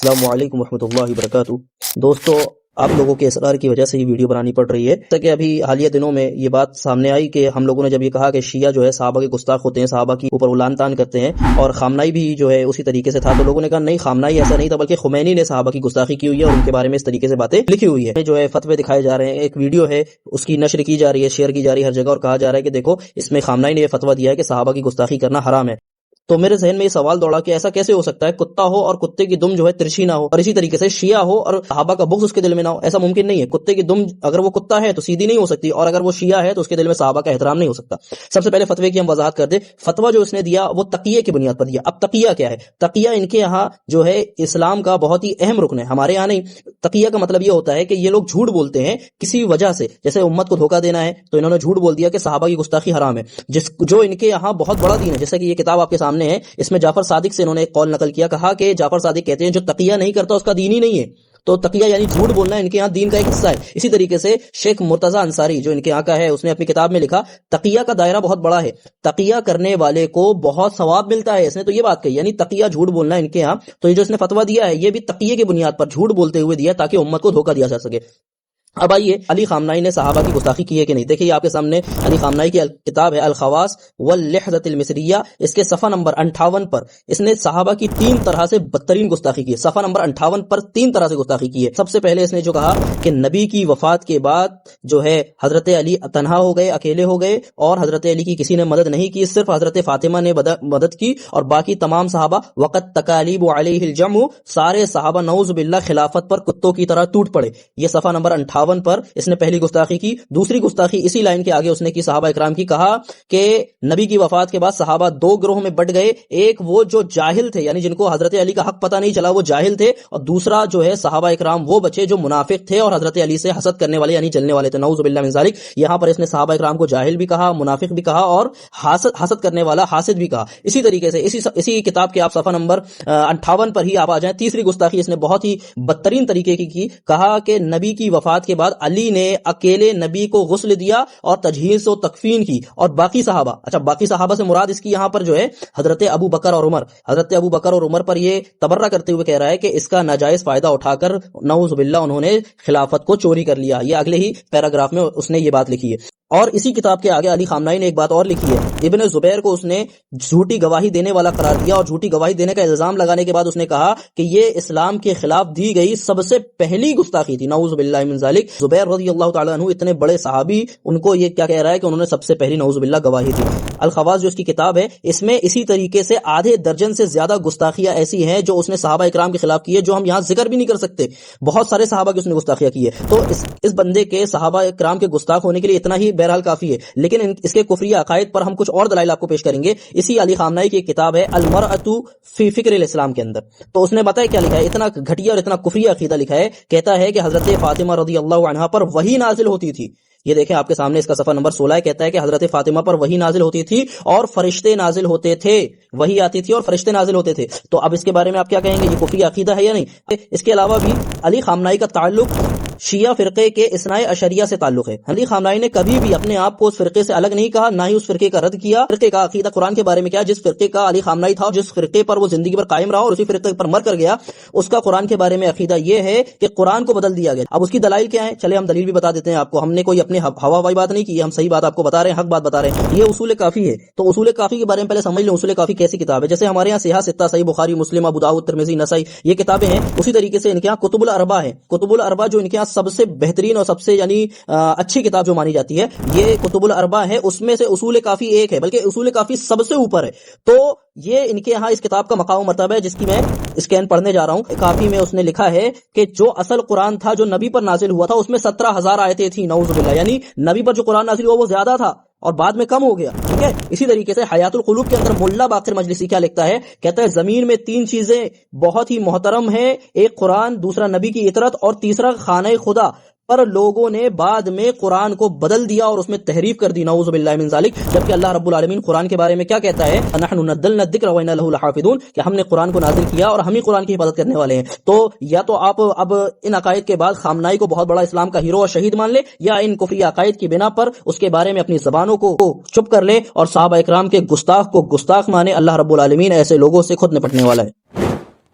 السلام علیکم ورحمۃ اللہ وبرکاتہ۔ دوستو، آپ لوگوں کے اصرار کی وجہ سے یہ ویڈیو بنانی پڑ رہی ہے، تاکہ ابھی حالیہ دنوں میں یہ بات سامنے آئی کہ ہم لوگوں نے جب یہ کہا کہ شیعہ جو ہے صحابہ کے گستاخ ہوتے ہیں، صحابہ کی اوپر اولان تان کرتے ہیں، اور خامنائی بھی جو ہے اسی طریقے سے تھا، تو لوگوں نے کہا نہیں، خامنائی ایسا نہیں تھا، بلکہ خمینی نے صحابہ کی گستاخی کی ہوئی ہے اور ان کے بارے میں اس طریقے سے باتیں لکھی ہوئی ہے، جو ہے فتوے دکھائے جا رہے ہیں، ایک ویڈیو ہے اس کی نشر کی جا رہی ہے، شیئر کی جا رہی ہے ہر جگہ، اور کہا جا رہا ہے کہ دیکھو اس میں خامنائی نے یہ فتویٰ دیا ہے کہ صحابہ کی گستاخی کرنا حرام ہے۔ تو میرے ذہن میں یہ سوال دوڑا کہ ایسا کیسے ہو سکتا ہے، کتا ہو اور کتے کی دم جو ہے ترچھی نہ ہو، اور اسی طریقے سے شیعہ ہو اور صحابہ کا بغض اس کے دل میں نہ ہو؟ ایسا ممکن نہیں ہے۔ کتے کی دم اگر وہ کتا ہے تو سیدھی نہیں ہو سکتی، اور اگر وہ شیعہ ہے تو اس کے دل میں صحابہ کا احترام نہیں ہو سکتا۔ سب سے پہلے فتوے کی ہم وضاحت کر دیں۔ فتویٰ جو اس نے دیا وہ تقیہ کی بنیاد پر دیا۔ اب تقیہ کیا ہے؟ تقیہ ان کے یہاں جو ہے اسلام کا بہت ہی اہم رکن ہے، ہمارے یہاں نہیں۔ تقیہ کا مطلب یہ ہوتا ہے کہ یہ لوگ جھوٹ بولتے ہیں کسی وجہ سے، جیسے امت کو دھوکہ دینا ہے تو انہوں نے جھوٹ بول دیا کہ صحابہ کی گستاخی حرام ہے، جو ان کے یہاں بہت بڑا دین ہے۔ جیسے کہ یہ کتاب آپ کے سامنے ہے، اس میں جعفر صادق سے انہوں نے ایک قول نقل کیا، کہا کہ جعفر صادق کہتے ہیں جو تقیہ نہیں کرتا اس کا دین ہی نہیں ہے۔ تو تقیہ یعنی جھوٹ بولنا ان کے یہاں دین کا ایک حصہ ہے۔ اسی طریقے سے شیخ مرتضی انصاری جو ان کے یہاں کا ہے، اس نے اپنی کتاب میں لکھا تقیہ کا دائرہ بہت بڑا ہے، تقیہ کرنے والے کو بہت ثواب ملتا ہے۔ اس نے تو یہ بات کہی، یعنی تقیہ جھوٹ بولنا ان کے یہاں، تو یہ جو اس نے فتویٰ دیا ہے یہ بھی تقیہ کی بنیاد پر جھوٹ بولتے ہوئے دیا تاکہ امت کو دھوکہ دیا جا سکے۔ اب آئیے، علی خامنائی نے صحابہ کی گستاخی کی ہے کہ نہیں؟ دیکھیے آپ کے سامنے علی خامنائی کی کتاب ہے الخواص واللحظۃ المصریہ، اس کے صفحہ نمبر 58 پر اس نے صحابہ کی 3 طرح سے بدترین گستاخی کی ہے۔ صفحہ نمبر 58 پر 3 طرح سے گستاخی کی ہے۔ سب سے پہلے اس نے جو کہا کہ نبی کی وفات کے بعد جو ہے حضرت علی تنہا ہو گئے، اکیلے ہو گئے، اور حضرت علی کی کسی نے مدد نہیں کی، صرف حضرت فاطمہ نے مدد کی، اور باقی تمام صحابہ وقت تکالیب علیہ الجمع، سارے صحابہ نعوذ باللہ خلافت پر کتوں کی طرح ٹوٹ پڑے۔ یہ صفحہ نمبر 58 پر اس نے پہلی گستاخی کی۔ دوسری گستاخی اسی لائن کے آگے اس نے کی صحابہ اکرام کی، کہا کہ نبی کی وفات کے بعد صحابہ 2 گروہ میں بٹ گئے، ایک وہ جو جاہل تھے، یعنی جن کو حضرت علی کا حق پتہ نہیں چلا، وہ جاہل تھے، اور دوسرا جو ہے صحابہ اکرام وہ بچے جو منافق تھے اور حضرت علی سے حسد کرنے والے یعنی جلنے والے تھے، نعوذ باللہ من ذالک۔ یہاں پر اس نے صحابہ اکرام کو جاہل بھی کہا، منافق بھی کہا، اور حسد کرنے والا حاسد بھی کہا۔ اسی طریقے سے اسی کتاب کے آپ صفحہ نمبر 58 پر ہی آپ آ جائیں، تیسری گستاخی اس نے بہت ہی بدترین طریقے کی، کہا کہ نبی کی وفات کے بعد علی نے اکیلے نبی کو غسل دیا اور تجہیز و تکفین کی، اور باقی صحابہ، اچھا باقی صحابہ سے مراد اس کی یہاں پر جو ہے حضرت ابو بکر اور عمر، حضرت ابو بکر اور عمر پر یہ تبرہ کرتے ہوئے کہہ رہا ہے کہ اس کا ناجائز فائدہ اٹھا کر نعوذ باللہ انہوں نے خلافت کو چوری کر لیا۔ یہ اگلے ہی پیراگراف میں اس نے یہ بات لکھی ہے۔ اور اسی کتاب کے آگے علی خامنائی نے ایک بات اور لکھی ہے، ابن زبیر کو اس نے جھوٹی گواہی دینے والا قرار دیا، اور جھوٹی گواہی دینے کا الزام لگانے کے بعد اس نے کہا کہ یہ اسلام کے خلاف دی گئی سب سے پہلی گستاخی تھی، نعوذ باللہ من ذالک۔ زبیر رضی اللہ تعالیٰ عنہ اتنے بڑے صحابی، ان کو یہ کیا کہہ رہا ہے کہ انہوں نے سب سے پہلی نعوذ باللہ گواہی دی۔ الخواص جو اس کی کتاب ہے، اس میں اسی طریقے سے آدھے درجن سے زیادہ گستاخیاں ایسی ہیں جو اس نے صحابہ اکرام کے خلاف کی ہے، جو ہم یہاں ذکر بھی نہیں کر سکتے۔ بہت سارے صحابہ کی اس نے گستاخیاں کی ہے، تو اس بندے کے صحابہ اکرام کے گستاخ ہونے کے لیے اتنا ہی بہرحال کافی ہے، لیکن اس کے کفری عقائد پر ہم کچھ اور دلائل آپ کو پیش کریں گے۔ اسی علی خامنائی کی ایک کتاب ہے المرأۃ فی فکر الاسلام کے اندر، تو اس نے بتایا کیا لکھا ہے، اتنا گھٹیا اور اتنا کفری عقیدہ لکھا ہے، کہتا ہے کہ حضرت فاطمہ رضی اللہ عنہا پر وحی نازل ہوتی تھی۔ یہ دیکھیں آپ کے سامنے اس کا صفحہ نمبر 16 کہتا ہے کہ حضرت فاطمہ پر وحی نازل ہوتی تھی اور فرشتے نازل ہوتے تھے، وحی آتی تھی اور فرشتے نازل ہوتے تھے۔ تو اب اس کے بارے میں آپ کیا کہیں گے، یہ کفری عقیدہ ہے یا نہیں؟ اس کے علاوہ بھی علی خامنائی کا تعلق شیعہ فرقے کے اثناء عشریہ سے تعلق ہے۔ علی خامنائی نے کبھی بھی اپنے آپ کو اس فرقے سے الگ نہیں کہا، نہ ہی اس فرقے کا رد کیا۔ فرقے کا عقیدہ قرآن کے بارے میں کیا، جس فرقے کا علی خامنائی تھا اور جس فرقے پر وہ زندگی پر قائم رہا اور اسی فرقے پر مر کر گیا، اس کا قرآن کے بارے میں عقیدہ یہ ہے کہ قرآن کو بدل دیا گیا۔ اب اس کی دلائل کیا ہیں، چلے ہم دلیل بھی بتا دیتے ہیں آپ کو، ہم نے کوئی اپنے ہوا وائی بات نہیں کی، ہم صحیح بات آپ کو بتا رہے ہیں، حق بات بتا رہے ہیں۔ یہ اصول کافی ہے، تو اصول کافی کے بارے میں پہلے سمجھ لیں اصول کافی کیسی کتاب ہے۔ جیسے ہمارے یہاں صحیح ستہ، صحیح بخاری، مسلم، ابو داؤد، ترمذی، نسائی، یہ کتابیں ہیں، اسی طریقے سے ان کے یہاں کتب الاربعہ ہیں۔ کتب الاربعہ جو ان کے یہاں سب سے بہترین اور سب سے یعنی اچھی کتاب جو مانی جاتی ہے، یہ کتب الاربعہ ہے، اس میں سے اصول کافی ایک ہے، بلکہ اصول کافی سب سے اوپر ہے۔ تو یہ ان کے یہاں اس کتاب کا مقام و مرتبہ ہے، جس کی میں اسکین پڑھنے جا رہا ہوں۔ کافی میں اس نے لکھا ہے کہ جو اصل قرآن تھا جو نبی پر نازل ہوا تھا، اس میں 17,000 آیتیں تھیں، نعوذ باللہ، یعنی نبی پر جو قرآن نازل ہوا وہ زیادہ تھا اور بعد میں کم ہو گیا، ٹھیک ہے۔ اسی طریقے سے حیات القلوب کے اندر ملا باقر مجلسی کیا لکھتا ہے، کہتا ہے زمین میں 3 چیزیں بہت ہی محترم ہیں، ایک قرآن، دوسرا نبی کی اطرت، اور تیسرا خانہ خدا، پر لوگوں نے بعد میں قرآن کو بدل دیا اور اس میں تحریف کر دی، نعوذ باللہ من ذالک۔ جبکہ اللہ رب العالمین قرآن کے بارے میں کیا کہتا ہے، نحن نزلنا الذکر وإنا له لحافظون، کہ ہم نے قرآن کو نازل کیا اور ہم ہی قرآن کی حفاظت کرنے والے ہیں۔ تو یا تو آپ اب ان عقائد کے بعد خامنائی کو بہت بڑا اسلام کا ہیرو اور شہید مان لے، یا ان کفری عقائد کی بنا پر اس کے بارے میں اپنی زبانوں کو چپ کر لے اور صحابہ اکرام کے گستاخ کو گستاخ مانے۔ اللہ رب العالمین ایسے لوگوں سے خود نپٹنے والا ہے۔